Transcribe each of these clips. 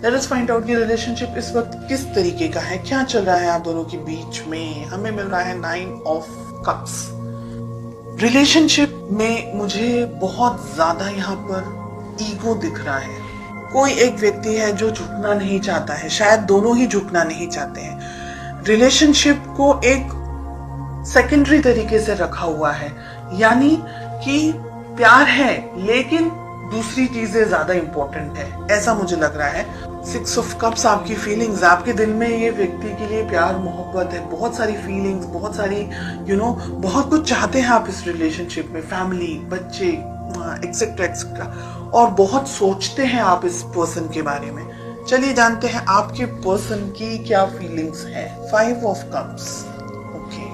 Let us find out कि relationship इस वक्त किस तरीके का है, क्या चल रहा है आप दोनों के बीच में। हमें मिल रहा है 9 ऑफ कप्स। रिलेशनशिप में मुझे बहुत ज्यादा यहाँ पर ईगो दिख रहा है। कोई एक व्यक्ति है जो झुकना नहीं चाहता है, शायद दोनों ही झुकना नहीं चाहते हैं। रिलेशनशिप को एक सेकेंडरी तरीके से रखा हुआ है, यानी कि प्यार है लेकिन दूसरी चीजें ज्यादा इंपॉर्टेंट है, ऐसा मुझे लग रहा है। 6 ऑफ कप्स आपकी फीलिंग्स, आपके दिल में ये व्यक्ति के लिए प्यार मोहब्बत है, बहुत सारी फीलिंग्स, बहुत सारी बहुत कुछ चाहते हैं आप इस रिलेशनशिप में, फैमिली, बच्चे, एक्सेट्रा एक्सेट्रा, और बहुत सोचते हैं आप इस पर्सन के बारे में। चलिए जानते हैं आपके पर्सन की क्या फीलिंग्स है। 5 ऑफ कप्स। ओके,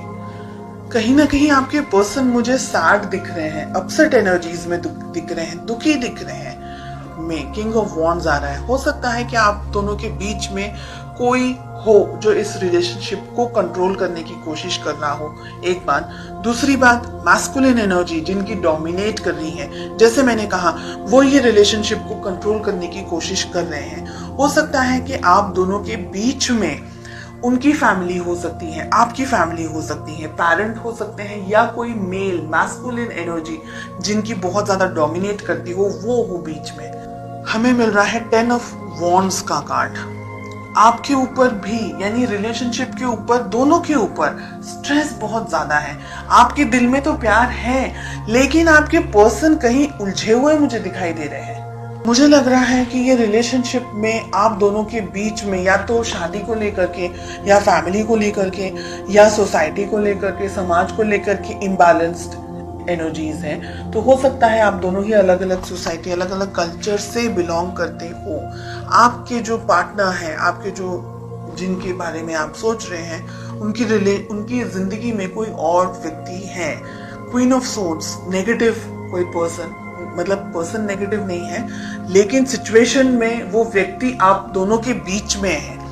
कहीं ना कहीं आपके पर्सन मुझे सैड दिख रहे हैं, अपसेट एनर्जीज में दिख रहे हैं, दुखी दिख रहे हैं। में किंग ऑफ वॉन्ड्स आ रहा है। हो सकता है कि आप दोनों के बीच में कोई हो जो इस रिलेशनशिप को कंट्रोल करने की कोशिश कर रहा हो, एक बात। दूसरी बात, मैस्कुलिन एनर्जी जिनकी डोमिनेट कर रही है, जैसे मैंने कहा, वो ये रिलेशनशिप को कंट्रोल करने की कोशिश कर रहे हैं। हो सकता है कि आप दोनों के बीच में उनकी फैमिली हो सकती है, आपकी फैमिली हो सकती है, पेरेंट हो सकते हैं, या कोई मेल मैस्कुलिन एनर्जी जिनकी बहुत ज्यादा डोमिनेट करती हो, वो हो बीच में। हमें मिल रहा है 10 ऑफ वॉन्ड्स का कार्ड। आपके ऊपर भी, यानी रिलेशनशिप के ऊपर, दोनों के ऊपर स्ट्रेस बहुत ज्यादा है। आपके दिल में तो प्यार है लेकिन आपके पर्सन कहीं उलझे हुए मुझे दिखाई दे रहे हैं। मुझे लग रहा है कि ये रिलेशनशिप में आप दोनों के बीच में या तो शादी को लेकर के, या फैमिली को लेकर के, या सोसाइटी को लेकर के, समाज को लेकर के इम्बैलेंस्ड एनर्जीज हैं। तो हो सकता है आप दोनों ही अलग अलग सोसाइटी, अलग अलग कल्चर से बिलोंग करते हो। आपके जो पार्टनर हैं, आपके जो जिनके बारे में आप सोच रहे हैं, उनकी जिंदगी में कोई और व्यक्ति है। क्वीन ऑफ सोर्ड्स, नेगेटिव कोई पर्सन, मतलब पर्सन नेगेटिव नहीं है लेकिन सिचुएशन में वो व्यक्ति आप दोनों के बीच में है।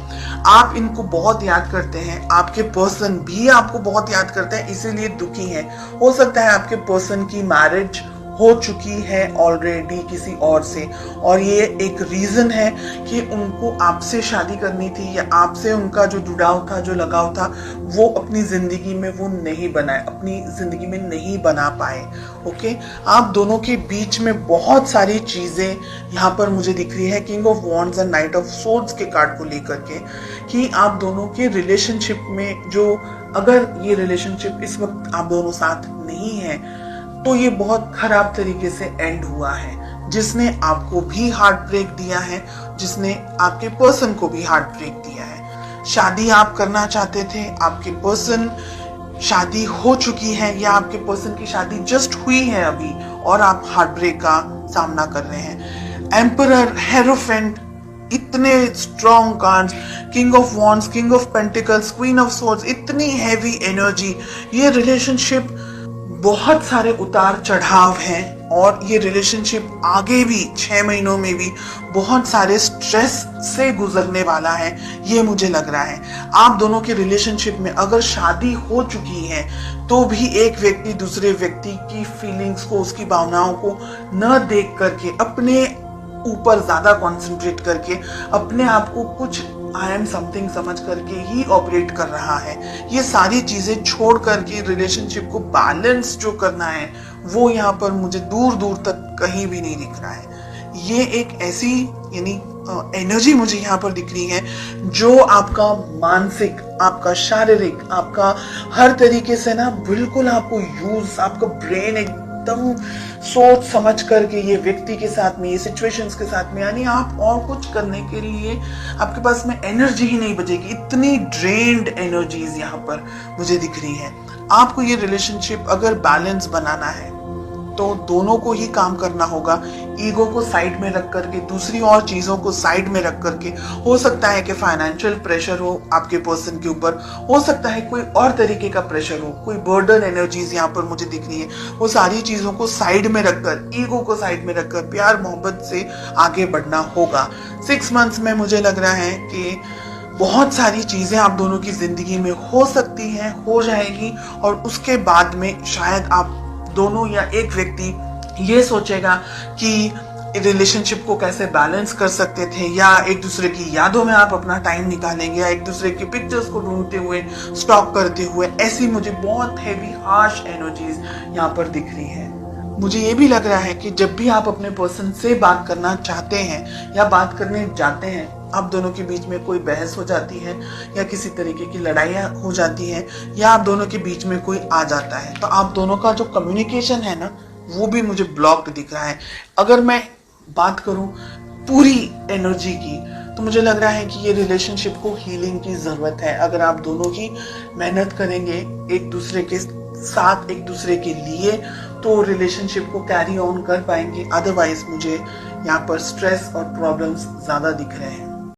आप इनको बहुत याद करते हैं, आपके पर्सन भी आपको बहुत याद करते हैं, इसीलिए दुखी हैं। हो सकता है आपके पर्सन की मैरिज हो चुकी है ऑलरेडी किसी और से, और ये एक रीजन है कि उनको आपसे शादी करनी थी, या आपसे उनका जो जुड़ाव था, जो लगाव था, वो अपनी जिंदगी में वो नहीं बनाए, अपनी जिंदगी में नहीं बना पाए। ओके, आप दोनों के बीच में बहुत सारी चीजें यहाँ पर मुझे दिख रही है, किंग ऑफ वॉन्ड्स और नाइट ऑफ सोर्ड्स के कार्ड को लेकर के, कि आप दोनों के रिलेशनशिप में जो, अगर ये रिलेशनशिप इस वक्त आप दोनों साथ नहीं है तो ये बहुत खराब तरीके से एंड हुआ है, जिसने आपको भी हार्ट ब्रेक दिया है, जिसने आपके पर्सन को भी हार्ट ब्रेक दिया है। शादी आप करना चाहते थे, आपके पर्सन शादी हो चुकी है, या आपके पर्सन की शादी जस्ट हुई है अभी, और आप हार्ट ब्रेक का सामना कर रहे हैं। एम्परर, हेरोफेंट, इतने strong cards, king of wands, king of pentacles, queen of swords, इतनी हैवी एनर्जी। ये रिलेशनशिप बहुत सारे उतार चढ़ाव हैं, और ये रिलेशनशिप आगे भी 6 महीनों में भी बहुत सारे स्ट्रेस से गुजरने वाला है, ये मुझे लग रहा है। आप दोनों के रिलेशनशिप में अगर शादी हो चुकी है तो भी एक व्यक्ति दूसरे व्यक्ति की फीलिंग्स को, उसकी भावनाओं को न देख करके, अपने ऊपर ज्यादा कंसंट्रेट करके, अपने आप को कुछ आई एम समथिंग समझ करके ही ऑपरेट कर रहा है। ये सारी चीजें छोड़ करके रिलेशनशिप को बैलेंस जो करना है, वो यहाँ पर मुझे दूर दूर तक कहीं भी नहीं दिख रहा है। ये एक ऐसी, यानी एनर्जी मुझे यहाँ पर दिख रही है जो आपका मानसिक, आपका शारीरिक, आपका हर तरीके से ना बिल्कुल आपको यूज, आपका ब्रेन एकदम सोच समझ करके ये व्यक्ति के साथ में, ये सिचुएशंस के साथ में, यानी आप और कुछ करने के लिए आपके पास में एनर्जी ही नहीं बचेगी। इतनी ड्रेन्ड एनर्जीज यहाँ पर मुझे दिख रही है। आपको ये रिलेशनशिप अगर बैलेंस बनाना है तो दोनों को ही काम करना होगा। ईगो को साइड में रख करके, दूसरी और चीजों को साइड में रख करके, हो सकता है कि फाइनेंशियल प्रेशर हो आपके पर्सन के ऊपर, हो सकता है कोई और तरीके का प्रेशर हो, कोई बर्डन एनर्जीज यहाँ पर मुझे दिख रही है, वो सारी चीजों को साइड में रखकर, ईगो को साइड में रखकर प्यार मोहब्बत से आगे बढ़ना होगा। 6 मंथ्स में मुझे लग रहा है कि बहुत सारी चीजें आप दोनों की जिंदगी में हो सकती हैं, हो जाएगी, और उसके बाद में शायद आप दोनों या एक व्यक्ति ये सोचेगा कि रिलेशनशिप को कैसे बैलेंस कर सकते थे, या एक दूसरे की यादों में आप अपना टाइम निकालेंगे, या एक दूसरे की पिक्चर्स को ढूंढते हुए, स्टॉक करते हुए, ऐसी मुझे बहुत हैवी हार्श एनर्जीज यहाँ पर दिख रही है। मुझे ये भी लग रहा है कि जब भी आप अपने पर्सन से बात करना चाहते हैं या बात करने जाते हैं, आप दोनों के बीच में कोई बहस हो जाती है या किसी तरीके की लड़ाइयाँ हो जाती है, या आप दोनों के बीच में कोई आ जाता है, तो आप दोनों का जो कम्युनिकेशन है ना, वो भी मुझे ब्लॉक्ड दिख रहा है। अगर मैं बात करूं पूरी एनर्जी की, तो मुझे लग रहा है कि ये रिलेशनशिप को हीलिंग की जरूरत है। अगर आप दोनों ही मेहनत करेंगे एक दूसरे के साथ, एक दूसरे के लिए, तो रिलेशनशिप को कैरी ऑन कर पाएंगे। अदरवाइज मुझे यहाँ पर स्ट्रेस और प्रॉब्लम्स ज्यादा दिख रहे हैं।